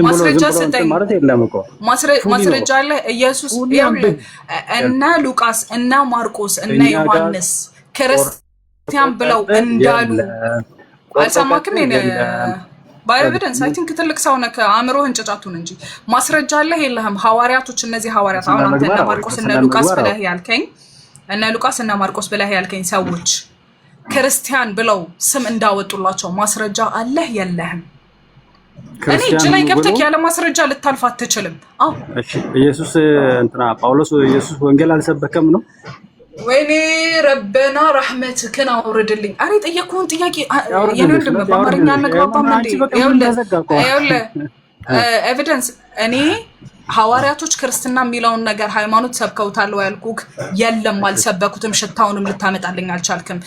ማስረጃ ሰጠኝ ማስረጃ አለ ኢየሱስ እና ሉቃስ እና ማርቆስ እና ዮሐንስ ክርስቲያን ብለው እንዳሉ አልሰማክም ባይ ኤቪደንስ አይ ቲንክ ትልቅ ሰው ነህ አእምሮህን ጭጫቱን እንጂ ማስረጃ አለ የለህም ሐዋርያቶች እነዚህ ሐዋርያት አሁን አንተ እና ማርቆስ እና ሉቃስ ብለህ ያልከኝ እና ሉቃስ እና ማርቆስ ብለህ ያልከኝ ሰዎች ክርስቲያን ብለው ስም እንዳወጡላቸው ማስረጃ አለህ የለህም እኔ እጅ ላይ ገብተህ ያለ ማስረጃ ልታልፍ አትችልም አዎ እሺ ኢየሱስ እንትና ጳውሎስ ኢየሱስ ወንጌል አልሰበከም ነው ወይኔ ረበና ረህመትህን አውርድልኝ አሬ ጠየቅኩህን ጥያቄ የነንድም በአማርኛ አንግባባም እንዴ ይኸውልህ ኤቪደንስ እኔ ሐዋርያቶች ክርስትና የሚለውን ነገር ሃይማኖት ሰብከውታል ያልኩክ የለም አልሰበኩትም ሽታውንም ልታመጣልኝ አልቻልክም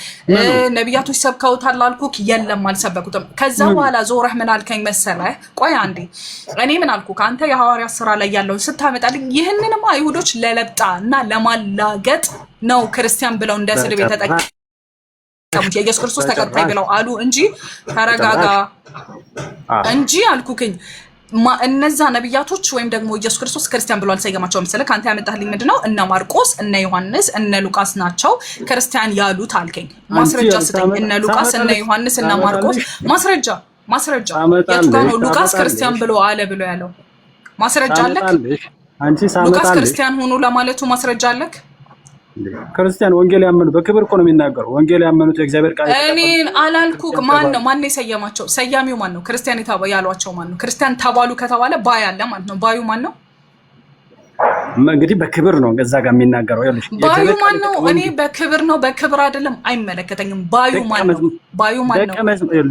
ነብያቶች ሰብከውታል አልኩክ የለም አልሰበኩትም ከዛ በኋላ ዞረህ ምን አልከኝ መሰለህ ቆይ አንዴ እኔ ምን አልኩክ አንተ የሐዋርያት ስራ ላይ ያለው ስታመጣልኝ ይሄንንም አይሁዶች ለለብጣና ለማላገጥ ነው ክርስቲያን ብለው እንደ ስድብ የተጠቀሙት የኢየሱስ ክርስቶስ ተከታይ ብለው አሉ እንጂ ተረጋጋ እንጂ አልኩክኝ እነዛ ነብያቶች ወይም ደግሞ ኢየሱስ ክርስቶስ ክርስቲያን ብሎ አልሰየማቸው መሰለህ ካንተ ያመጣልኝ ምንድነው እና ማርቆስ እና ዮሐንስ እና ሉቃስ ናቸው ክርስቲያን ያሉት አልከኝ ማስረጃ ስጠኝ እና ሉቃስ እና ዮሐንስ እና ማርቆስ ማስረጃ የቱ ጋር ነው ሉቃስ ክርስቲያን ብሎ አለ ብሎ ያለው ማስረጃ አለክ አንቺ ሳመጣልሽ ሉቃስ ክርስቲያን ሆኖ ለማለቱ ማስረጃ አለክ ክርስቲያን ወንጌል ያመኑ በክብር እኮ ነው የሚናገሩ ወንጌል ያመኑት የእግዚአብሔር ቃል እኔ አላልኩክ ማን የሰየማቸው ሰያሚው ማን ነው ክርስቲያን ያሏቸው ማን ነው ክርስቲያን ተባሉ ከተባለ ባይ አለ ማለት ነው ባዩ ማን ነው እንግዲህ በክብር ነው ገዛ ጋር የሚናገረው ይልሽ ባዩ ማን ነው እኔ በክብር ነው በክብር አይደለም አይመለከተኝም ባዩ ማን ነው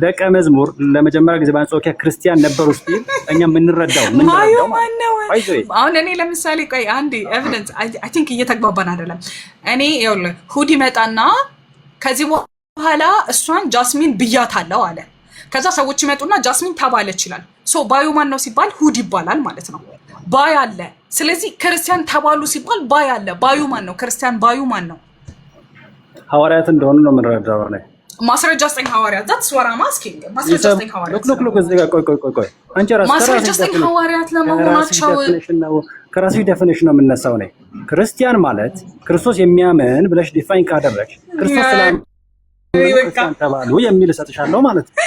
ደቀ መዝሙር ለመጀመሪያ ጊዜ በአንጾኪያ ክርስቲያን ነበሩ እስቲ እኛ የምንረዳው ባዩ ማን ነው አሁን እኔ ለምሳሌ ቆይ አንዴ ኤቪደንስ አይ ቲንክ እየተግባባን አይደለም እኔ ይኸውልህ ሁዲ መጣና ከዚህ በኋላ እሷን ጃስሚን ብያታለሁ አለ ከዛ ሰዎች ይመጡና ጃስሚን ተባለች ይላል ሶ ባዩ ማን ነው ሲባል ሁዲ ይባላል ማለት ነው ባይ አለ ስለዚህ ክርስቲያን ተባሉ ሲባል ባይ አለ ባዩ ማን ነው ክርስቲያን ባዩ ማን ነው ሐዋርያት እንደሆኑ ነው የምንረዳው ላይ ማስረጃ ስጠኝ ሐዋርያት that's what I'm asking ማስረጃ ስጠኝ ሐዋርያት ሎክ እዚህ ጋር ቆይ አንቺ ማስረጃ ስጠኝ ሐዋርያት ለመሆናቸው ከራስሽ ዴፊኒሽን ነው የምነሳው ነው ክርስቲያን ማለት ክርስቶስ የሚያምን ብለሽ ዲፋይን ካደረግሽ ክርስቶስ ክርስቲያን ተባሉ የሚል ሰጥሻለሁ ማለት ነው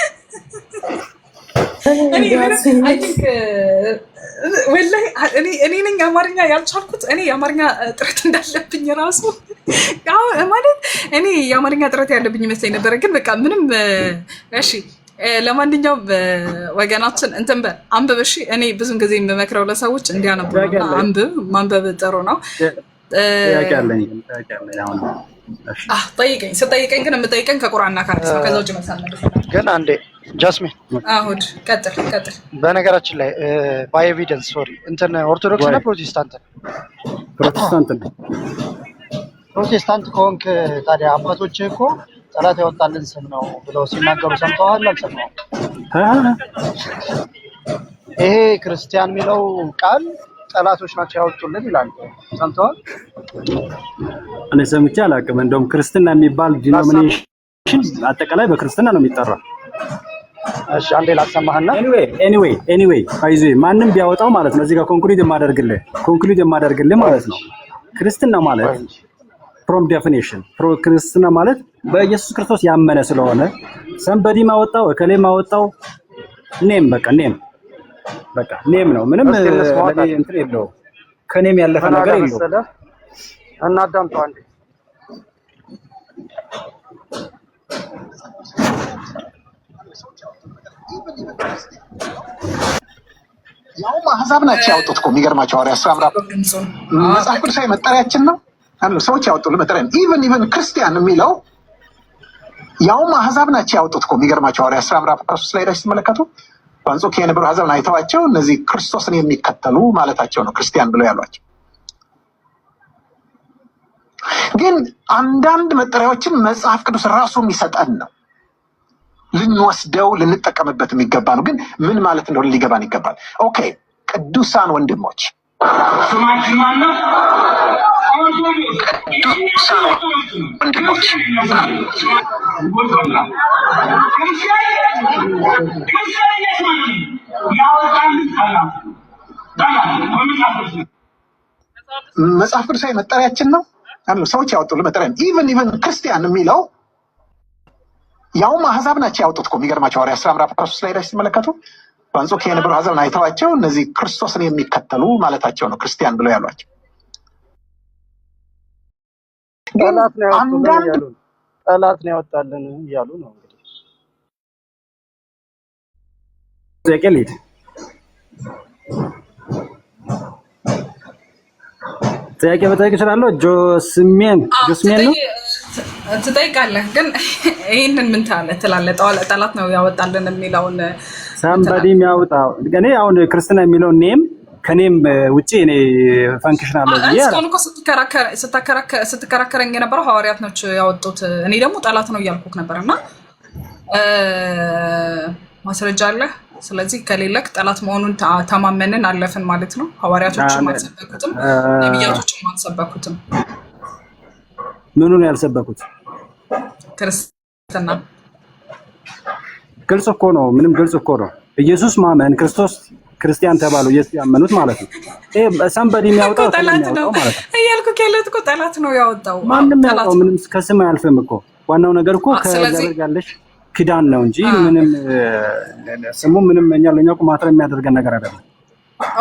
I think ወላሂ እኔ ነኝ አማርኛ ያልቻልኩት እኔ የአማርኛ ጥረት እንዳለብኝ ራሱ ማለት እኔ የአማርኛ ጥረት ያለብኝ ይመስለኝ ነበር ግን በቃ ምንም እሺ ለማንኛውም ወገናችን እንትን አንብብ እሺ እኔ ብዙን ጊዜ የምመክረው ለሰዎች እንዲያነቡ አንብብ ማንበብ ጥሩ ነው ያያለኝ አሁን ጠይቀኝ ግን የምጠይቀኝ ከቁርአንና ከሐዲስ ነው ከዛ ውጭ መሳለፍ ግን አንዴ ጃስሚን አሁን ቀጥል በነገራችን ላይ ባይ ኤቪደንስ ሶሪ እንትን ኦርቶዶክስ እና ፕሮቴስታንት ከሆንክ ታዲያ አባቶች እኮ ጠላት ያወጣልን ስም ነው ብለው ሲናገሩ ሰምተዋል አልሰማው ይሄ ክርስቲያን የሚለው ቃል ጠላቶች ናቸው ያወጡልን ይላል ሰምተዋል እኔ ሰምቼ አላውቅም እንደውም ክርስትና የሚባል ዲኖሚኔሽን አጠቃላይ በክርስትና ነው የሚጠራው እሺ አንዴ ላሰማህና ኤኒዌይ አይዞ ማንንም ቢያወጣው ማለት ነው እዚህ ጋር ኮንክሉድ የማደርግልህ ማለት ነው ክርስትና ማለት from definition ክርስትና ማለት በኢየሱስ ክርስቶስ ያመነ ስለሆነ somebody ማወጣው እከሌ ማወጣው ኔም ነው ምንም ለኔ እንትን የለውም ከኔም ያለፈ ነገር የለውም እናዳምጠው አንዴ ያው ማህዛብ ናቸው ያወጡት እኮ የሚገርማቸው ሐዋርያት ሥራ መጽሐፍ ቅዱሳዊ መጠሪያችን ነው ሰዎች ያወጡልን መጠሪያ ኢቨን ክርስቲያን የሚለው ያው ማህዛብ ናቸው ያወጡት እኮ የሚገርማቸው ሐዋርያት ሥራ ምዕራፍ 13 ላይ ስትመለከቱ በአንጾኪያ የነበሩ አሕዛብን አይተዋቸው እነዚህ ክርስቶስን የሚከተሉ ማለታቸው ነው ክርስቲያን ብለው ያሏቸው ግን አንዳንድ መጠሪያዎችን መጽሐፍ ቅዱስ ራሱ የሚሰጠን ነው ልንወስደው ልንጠቀምበት የሚገባ ነው ግን ምን ማለት እንደሆነ ሊገባን ይገባል ኦኬ ቅዱሳን ወንድሞች ስማችን ማን ነው ቅዱሳን ወንድሞች ያወጣልን ጠላት መጽሐፍ ቅዱሳዊ መጠሪያችን ነው። ሰዎች ያወጡልን መጠሪያ ኢቨን ክርስቲያን የሚለው ያውም አህዛብ ናቸው ያወጡት እኮ። የሚገርማቸው ሐዋርያት ሥራ ምዕራፍ 13 ላይ ሲመለከቱ በአንጾኪያ የነበሩ አሕዛብን አይተዋቸው እነዚህ ክርስቶስን የሚከተሉ ማለታቸው ነው ክርስቲያን ብለው ያሏቸው። ጠላት ነው ያወጣልን እያሉ ነው እንግዲህ። ዘቀሊት ጥያቄ በጠይቅ እችላለሁ። ጆስሜን ነው ትጠይቃለህ፣ ግን ይሄንን ምን ትላለህ? ጠላት ነው ያወጣልን የሚለውን ሳምባዲ የሚያወጣው እኔ አሁን ክርስትና የሚለው ኔም ከኔም ውጪ እኔ ፈንክሽን አለ ብዬ እስካሁን እኮ ስትከራከረኝ የነበረው ሐዋርያት ናቸው ያወጡት። እኔ ደግሞ ጠላት ነው እያልኩህ ነበርና ማስረጃ አለ። ስለዚህ ከሌለክ ጠላት መሆኑን ተማመንን አለፍን ማለት ነው። ሐዋርያቶችም አልሰበኩትም፣ ነብያቶችም አልሰበኩትም። ምኑን ያልሰበኩት? ክርስትና ግልጽ እኮ ነው። ምንም ግልጽ እኮ ነው። ኢየሱስ ማመን ክርስቶስ ክርስቲያን ተባሉ ኢየሱስ ያመኑት ማለት ነው። ሳምባዲ የሚያወጣው ጠላት ነው እያልኩ ከሌለት እኮ ጠላት ነው ያወጣው። ማንም ያወጣው ምንም ከስም አያልፍም እኮ። ዋናው ነገር እኮ ከእግዚአብሔር ያለሽ ኪዳን ነው እንጂ ምንም ስሙ ምንም ለኛ እኮ ማተር የሚያደርገን ነገር አይደለም።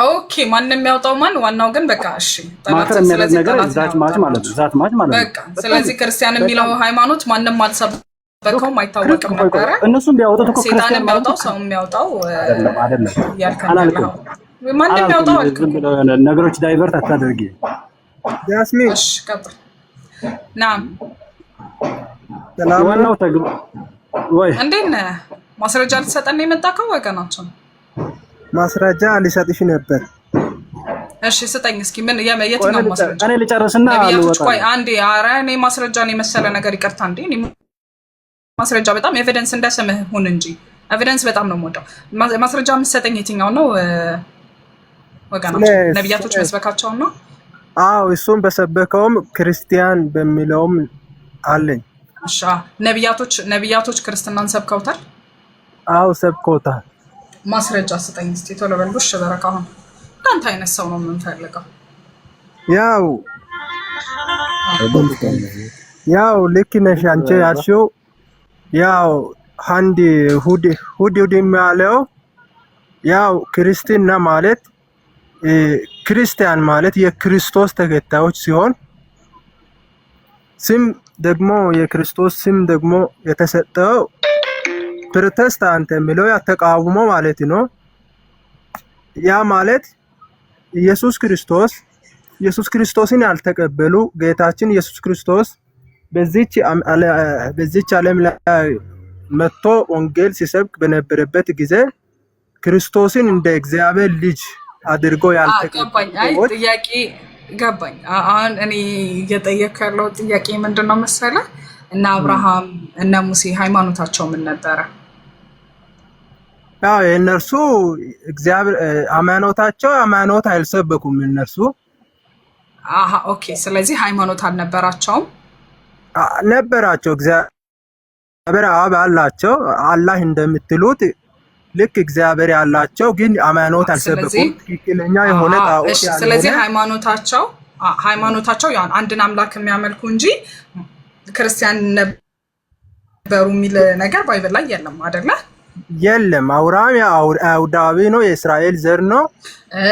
ኦኬ ማንም ያወጣው ማን? ዋናው ግን በቃ እሺ ማተር የሚያደርግ ነገር ዛት ማች ማለት ነው። በቃ ስለዚህ ክርስቲያን የሚለው ሃይማኖት ማንም አልሰበከውም፣ አይታወቅም ነበር። እነሱም ቢያወጡት እኮ ክርስቲያን የሚያወጣው ሰው የሚያወጣው አይደለም። ያልከናለው ማንም ያወጣው ነገሮች ዳይቨርት አታደርጊ። ያስሚን እሺ ቀጥል። ናም ዋናው ተግባ ወይ እንዴት ነህ? ማስረጃ ልትሰጠን የመጣከው ወገናችን? ማስረጃ ሊሰጥሽ ነበር። እሺ ስጠኝ እስኪ። ምን የትኛው ማስረጃ? እኔ ልጨርስና ነብያቶች ቆይ አንዴ። ኧረ እኔ ማስረጃን የመሰለ ነገር ይቅርታ እንዴ። እኔ ማስረጃ በጣም ኤቪደንስ እንደስምህ ሁን እንጂ ኤቪደንስ በጣም ነው የምወደው። ማስረጃ የምትሰጠኝ የትኛው ነው ወገናችን? ነብያቶች መስበካቸውን ነው? አዎ እሱም በሰበከውም ክርስቲያን በሚለውም አለኝ። እሺ ነብያቶች ክርስትናን ሰብከውታል? አዎ ሰብከውታል። ማስረጃ ስጠኝ እስቲ ቶሎ በልሽ። በረካ አሁን አንተ አይነት ሰው ነው የምንፈልገው። ያው ልክ ነሽ አንቺ ያልሽው። ያው አንድ ሁዲ የሚያለው ያው ክርስትና ማለት ክርስቲያን ማለት የክርስቶስ ተከታዮች ሲሆን ስም ደግሞ የክርስቶስ ስም ደግሞ የተሰጠው ፕሮቴስታንት የሚለው ያተቃውሞ ማለት ነው። ያ ማለት ኢየሱስ ክርስቶስን ያልተቀበሉ ጌታችን ኢየሱስ ክርስቶስ በዚች ዓለም ላይ መጥቶ ወንጌል ሲሰብክ በነበረበት ጊዜ ክርስቶስን እንደ እግዚአብሔር ልጅ አድርጎ ያልተቀበሉ ጥያቄ ገባኝ። አሁን እኔ እየጠየኩ ያለው ጥያቄ ምንድነው መሰለህ? እና አብርሃም እና ሙሴ ሃይማኖታቸው ምን ነበረ? ያው የእነርሱ እግዚአብሔር ሃይማኖት አልሰበኩም እነርሱ። ኦኬ። ስለዚህ ሃይማኖት አልነበራቸውም? ነበራቸው። እግዚአብሔር አብ አላቸው። አላህ እንደምትሉት ልክ እግዚአብሔር ያላቸው ግን ሃይማኖት አልሰበኩም። ትክክለኛ የሆነ ጣዖት ያለው። ስለዚህ ሃይማኖታቸው ያን አንድን አምላክ የሚያመልኩ እንጂ ክርስቲያን ነበሩ የሚል ነገር ባይብል ላይ የለም አይደለ? የለም። አብርሃም አይሁዳዊ ነው፣ የእስራኤል ዘር ነው።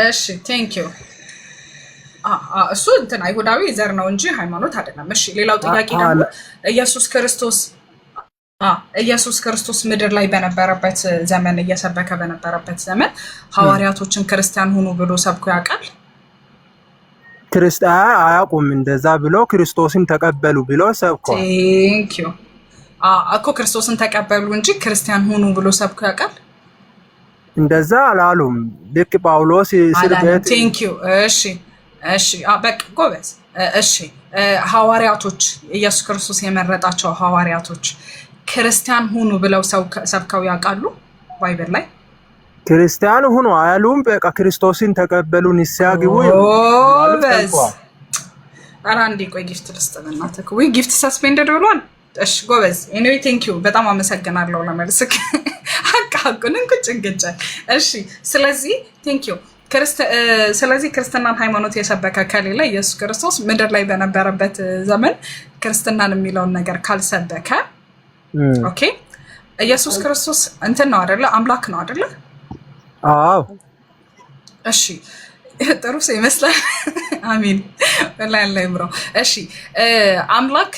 እሺ ቴንክ ዩ። እሱ እንትን አይሁዳዊ ዘር ነው እንጂ ሃይማኖት አይደለም። እሺ ሌላው ጥያቄ ደግሞ ኢየሱስ ክርስቶስ ምድር ላይ በነበረበት ዘመን እየሰበከ በነበረበት ዘመን ሐዋርያቶችን ክርስቲያን ሁኑ ብሎ ሰብኮ ያውቃል? ክርስቲያን አያውቁም። እንደዛ ብሎ ክርስቶስን ተቀበሉ ብሎ ሰብኮ። ቴንክ ዩ። እኮ ክርስቶስን ተቀበሉ እንጂ ክርስቲያን ሁኑ ብሎ ሰብኮ ያውቃል? እንደዛ አላሉም። ልክ ጳውሎስ ስርቤት። ቴንክ ዩ። እሺ በቃ ጎበዝ። እሺ ሐዋርያቶች ኢየሱስ ክርስቶስ የመረጣቸው ሐዋርያቶች ክርስቲያን ሁኑ ብለው ሰብከው ያውቃሉ? ባይብል ላይ ክርስቲያን ሁኑ አያሉም። በቃ ክርስቶስን ተቀበሉ ንስሐ ግቡ። ጎበዝ። ኧረ አንዴ ቆይ ጊፍት ልስጥ በእናትህ። ወይ ጊፍት ሰስፔንደድ ብሏል። እሺ ጎበዝ። ኤኒዌይ ቴንክ ዩ በጣም አመሰግናለሁ ለመልስክ። ሐቁንን ቁጭ እንገጫል። እሺ ስለዚህ ቴንክ ዩ ስለዚህ ክርስትናን ሃይማኖት የሰበከ ከሌለ ኢየሱስ ክርስቶስ ምድር ላይ በነበረበት ዘመን ክርስትናን የሚለውን ነገር ካልሰበከ ኦኬ ኢየሱስ ክርስቶስ እንትን ነው አይደለ? አምላክ ነው አይደለ? አዎ እሺ ጥሩ ሰው ይመስላል። አሚን ወላሂ ላይ ብሮ እሺ አምላክ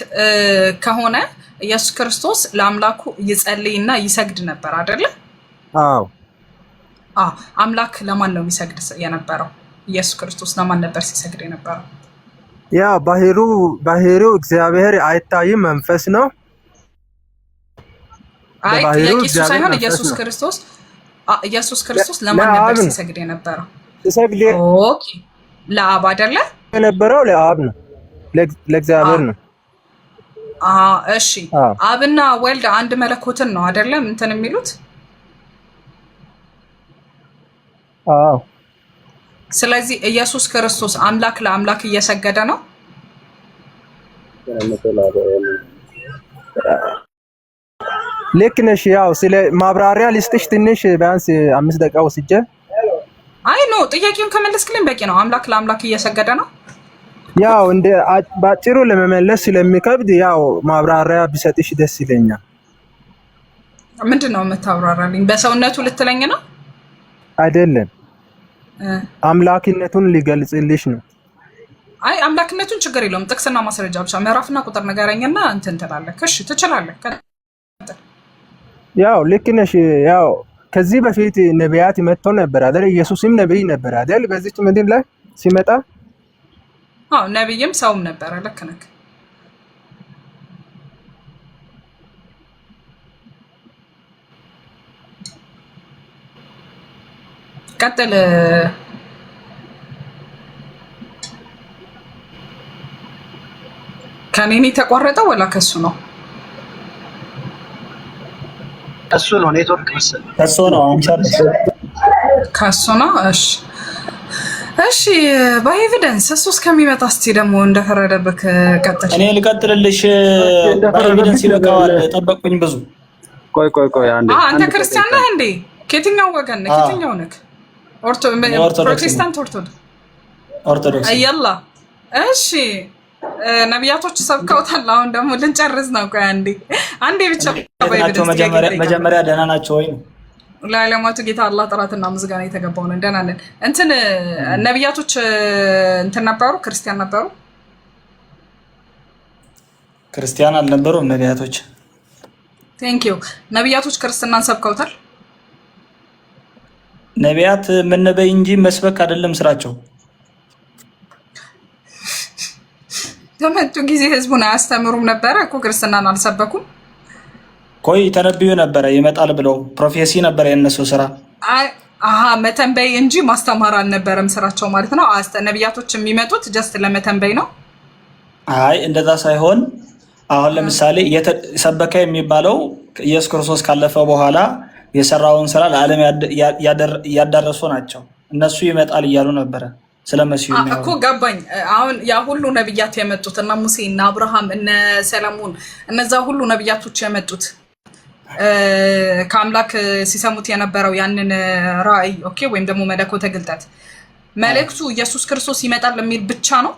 ከሆነ ኢየሱስ ክርስቶስ ለአምላኩ ይጸልይና ይሰግድ ነበር አይደለ? አዎ አምላክ ለማን ነው የሚሰግድ የነበረው? ኢየሱስ ክርስቶስ ለማን ነበር ሲሰግድ የነበረው? ያ ባህሩ እግዚአብሔር አይታይም መንፈስ ነው። አይ ኢየሱስ ሳይሆን ኢየሱስ ክርስቶስ ለማን ነበር ሲሰግድ የነበረው? ሲሰግድ ኦኬ ለአብ አይደለ? የነበረው ለአብ ነው፣ ለእግዚአብሔር ነው። እሺ አብና ወልድ አንድ መለኮትን ነው አይደለም እንትን የሚሉት? አዎ ስለዚህ ኢየሱስ ክርስቶስ አምላክ ለአምላክ እየሰገደ ነው። ልክ ነሽ። ያው ስለ ማብራሪያ ልስጥሽ ትንሽ ቢያንስ 5 ደቂቃ ወስጄ። አይ ኖ ጥያቄውን ከመለስክልኝ በቂ ነው። አምላክ ለአምላክ እየሰገደ ነው። ያው እንደ ባጭሩ ለመመለስ ስለሚከብድ ያው ማብራሪያ ቢሰጥሽ ደስ ይለኛል። ምንድን ነው የምታብራራልኝ? በሰውነቱ ልትለኝ ነው? አይደለም አምላክነቱን ሊገልጽልሽ ነው። አይ አምላክነቱን ችግር የለውም። ጥቅስና ማስረጃ ብቻ ምዕራፍና ቁጥር ንገረኝና እንትን ትላለህ። እሺ ትችላለህ። ያው ልክ ነሽ። ያው ከዚህ በፊት ነቢያት መጥተው ነበር አይደል? ኢየሱስም ነብይ ነበር አይደል? በዚች ምድር ላይ ሲመጣ ነብይም ሰውም ነበር። ልክ ነህ። ቀጥል። ከኔ ተቆረጠው ወላ ከሱ ነው? ከሱ ነው። ኔትወርክ መሰለኝ ከሱ ነው። ከሱ ነው። እሺ በኤቪደንስ እሱ እስከሚመጣ እስቲ ደግሞ እንደፈረደብክ ቀጥል። እኔ ልቀጥልልሽ። በኤቪደንስ ይበቃዋል። ጠበቁኝ ብዙ። ቆይ አንተ ክርስቲያን ነህ እንዴ? ከየትኛው ወገን ነህ? ከየትኛው ነህ? ፕሮቴስታንት ኦርቶዶክስ አያላ። እሺ ነቢያቶች ሰብከውታል። አሁን ደግሞ ልንጨርስ ነው። ቆይ አንዴ ብቻ መጀመሪያ ደህና ናቸው ወይ ነው? ለዓለማቱ ጌታ አላህ ጥራትና ምስጋና የተገባው ነው። ደህና ነን። እንትን ነቢያቶች እንትን ነበሩ? ክርስቲያን ነበሩ? ክርስቲያን አልነበሩም ነቢያቶች። ቴንክ ዩ። ነቢያቶች ክርስትናን ሰብከውታል? ነቢያት መነበይ እንጂ መስበክ አይደለም ስራቸው። በመጡ ጊዜ ህዝቡን አያስተምሩም ነበረ እኮ ክርስትናን አልሰበኩም። ቆይ ተነብዩ ነበረ ይመጣል ብለው ፕሮፌሲ ነበረ የነሱ ስራ። መተንበይ እንጂ ማስተማር አልነበረም ስራቸው ማለት ነው። ነቢያቶች የሚመጡት ጀስት ለመተንበይ ነው። አይ እንደዛ ሳይሆን አሁን ለምሳሌ ሰበከ የሚባለው ኢየሱስ ክርስቶስ ካለፈ በኋላ የሰራውን ስራ ለዓለም ያዳረሱ ናቸው። እነሱ ይመጣል እያሉ ነበረ ስለመሲሁ እኮ ገባኝ። አሁን ያ ሁሉ ነብያት የመጡት እነ ሙሴ እነ አብርሃም እነ ሰለሞን እነዛ ሁሉ ነብያቶች የመጡት ከአምላክ ሲሰሙት የነበረው ያንን ራእይ ኦኬ፣ ወይም ደግሞ መለኮተ ግልጠት መልእክቱ ኢየሱስ ክርስቶስ ይመጣል የሚል ብቻ ነው?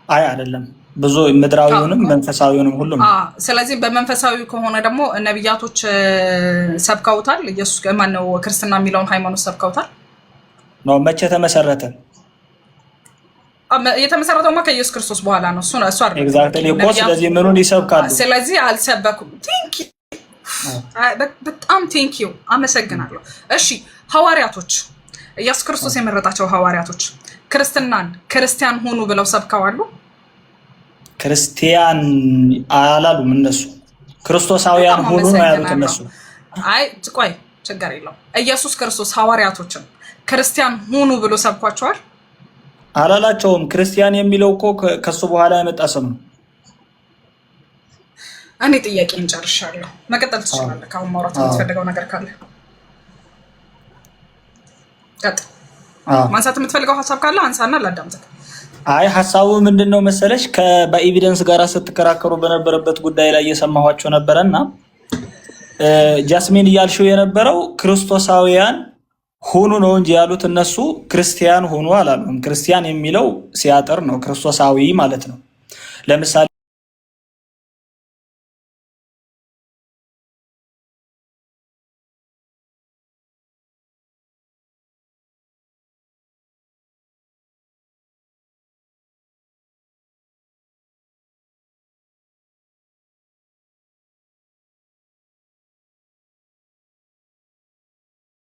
አይ አይደለም፣ ብዙ ምድራዊውንም መንፈሳዊውንም ሁሉም። ስለዚህ በመንፈሳዊ ከሆነ ደግሞ ነብያቶች ሰብከውታል። ኢየሱስ ማነው ክርስትና የሚለውን ሃይማኖት ሰብከውታል ነው። መቼ ተመሰረተ? የተመሰረተውማ ከኢየሱስ ክርስቶስ በኋላ ነው። እሱ አይደለም ኤግዛክትሊ እኮ። ስለዚህ ምኑን ይሰብካሉ? ስለዚህ አልሰበኩም። ቴንክ ዩ በጣም ቴንክ ዩ አመሰግናለሁ። እሺ ሐዋርያቶች፣ ኢየሱስ ክርስቶስ የመረጣቸው ሐዋርያቶች ክርስቲያን ሆኑ ብለው ሰብከዋሉ? ክርስቲያን አላሉም እነሱ። ክርስቶሳውያን ሆኑ ነው ያሉት እነሱ። አይ ቆይ ችግር የለውም። ኢየሱስ ክርስቶስ ሐዋርያቶችን ክርስቲያን ሆኑ ብሎ ሰብኳቸዋል? አላላቸውም። ክርስቲያን የሚለው እኮ ከሱ በኋላ የመጣ ስም ነው። እኔ ጥያቄን ጨርሻለሁ። መቀጠል ትችላለህ። ከአሁን ማውራት የምትፈልገው ነገር ካለ ቀጥል። ማንሳት የምትፈልገው ሀሳብ ካለ አንሳና ላዳምጥህ። አይ ሀሳቡ ምንድነው መሰለሽ፣ በኤቪደንስ ጋር ስትከራከሩ በነበረበት ጉዳይ ላይ እየሰማኋቸው ነበረና ጃስሚን እያልሽው የነበረው ክርስቶሳውያን ሁኑ ነው እንጂ ያሉት እነሱ ክርስቲያን ሁኑ አላሉም። ክርስቲያን የሚለው ሲያጥር ነው፣ ክርስቶሳዊ ማለት ነው። ለምሳሌ